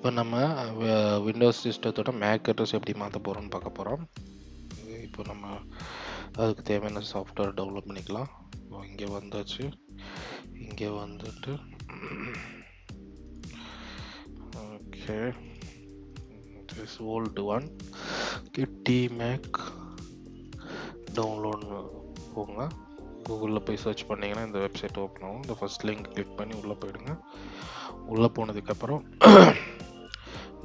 இப்போ நம்ம Windows சிஸ்டத்தோட MAC address எப்படி மாற்ற போகிறோம்னு பார்க்க போகிறோம். இப்போ நம்ம அதுக்கு தேவையான சாஃப்ட்வேர் டவுன்லோட் பண்ணிக்கலாம். இங்கே வந்தாச்சு. இங்கே வந்துட்டு ஓகே, திஸ் ஓல்டு ஒன் டிமேக் டவுன்லோட்னு போங்க. கூகுளில் போய் சர்ச் பண்ணிங்கன்னா இந்த வெப்சைட் ஓப்பன் ஆகும். இந்த ஃபர்ஸ்ட் லிங்க் கிளிக் பண்ணி உள்ளே போயிடுங்க. உள்ளே போனதுக்கப்புறம்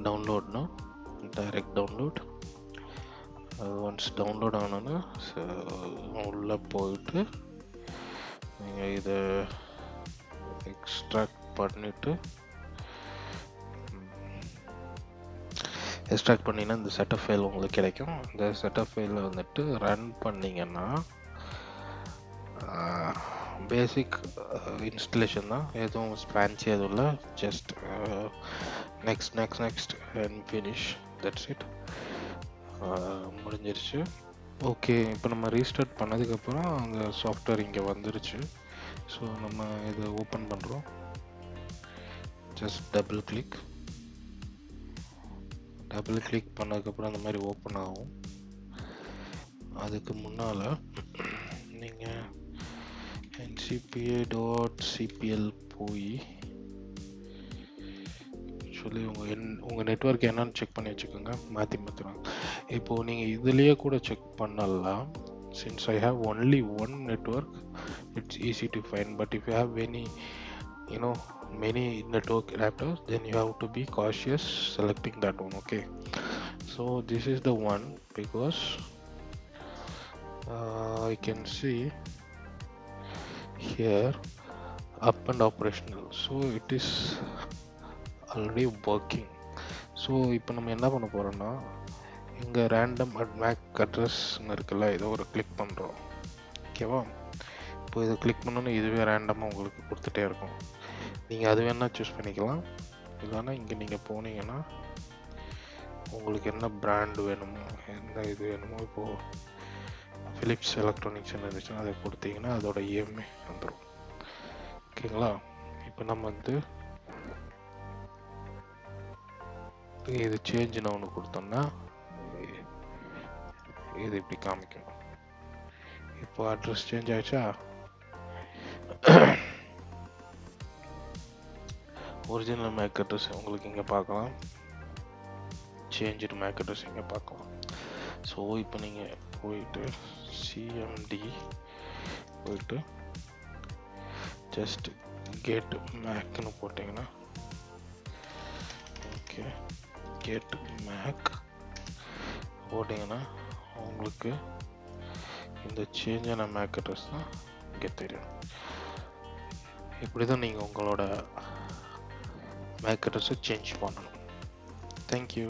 டவுன்லோட்னா டைரக்ட் டவுன்லோட். அது ஒன்ஸ் டவுன்லோட் ஆனோன்னா உள்ளே போயிட்டு நீங்கள் இதை எக்ஸ்ட்ராக்ட் பண்ணிவிட்டு பண்ணிங்கன்னா இந்த செட்டப் ஃபைல் உங்களுக்கு கிடைக்கும். இந்த செட்டப் ஃபைலில் வந்துட்டு ரன் பண்ணிங்கன்னா பேசிக் இன்ஸ்டலேஷன் தான், எதுவும் ஸ்பேன்சி எதுவும் இல்லை. Just next and finish, that's it. முடிஞ்சிருச்சு. ஓகே, இப்போ நம்ம ரீஸ்டார்ட் பண்ணதுக்கப்புறம் அந்த சாஃப்ட்வேர் இங்கே வந்துருச்சு. ஸோ நம்ம இதை ஓப்பன் பண்ணுறோம். ஜஸ்ட் டபுள் கிளிக் பண்ணதுக்கப்புறம் அந்த மாதிரி ஓப்பன் ஆகும். அதுக்கு முன்னால் நீங்கள் ncpa.cpl போய் சொல்லி உங்கள் நெட்வொர்க் என்னன்னு செக் பண்ணி வச்சுக்கோங்க. மாற்றிடுவாங்க. இப்போது நீங்கள் இதுலேயே கூட செக் பண்ணலாம். since I have only one network, it's easy to find, but if you have many network adapters, then you have to be cautious selecting that one. Okay, so this is the one, because I can see here up and operational, so it is already working. So இப்போ நம்ம என்ன பண்ண போகிறோம்னா, இங்கே random make அட்ரஸ்ன்னு இருக்குல்ல, இதை ஒரு click பண்ணுறோம். ஓகேவா? இப்போ இதை கிளிக் பண்ணோன்னா இதுவே ரேண்டமாக உங்களுக்கு கொடுத்துட்டே இருக்கும். நீங்கள் அது வேணால் சூஸ் பண்ணிக்கலாம். இல்லைன்னா இங்கே நீங்கள் போனீங்கன்னா உங்களுக்கு என்ன பிராண்டு வேணுமோ, என்ன இது வேணுமோ, இப்போது ஃபிலிப்ஸ் எலக்ட்ரானிக்ஸ் இருந்துச்சுன்னா அதை கொடுத்தீங்கன்னா அதோட இஎம்ஐ வந்துடும். ஓகேங்களா? இப்போ நம்ம வந்து இது சேஞ்சுன்னு ஒன்று கொடுத்தோம்னா இது இப்படி காமிக்கும். இப்போ அட்ரஸ் சேஞ்ச் ஆயிடுச்சா? ஒரிஜினல் மேக் அட்ரஸ் உங்களுக்கு இங்கே பார்க்கலாம், சேஞ்சு மேக் அட்ரஸ் இங்கே பார்க்கலாம். ஸோ இப்போ நீங்கள் போயிட்டு சிஎம்டி போயிட்டு ஜஸ்ட் கெட் மேக்னு போட்டிங்கன்னா, ஓகே, கெட் மேக் போட்டிங்கன்னா உங்களுக்கு இந்த சேஞ்சான மேக் அட்ரஸ் தான் இங்கே தெரியும். இப்படி தான் நீங்கள் உங்களோட மேக் அட்ரஸை சேஞ்ச் பண்ணணும். தேங்க்யூ.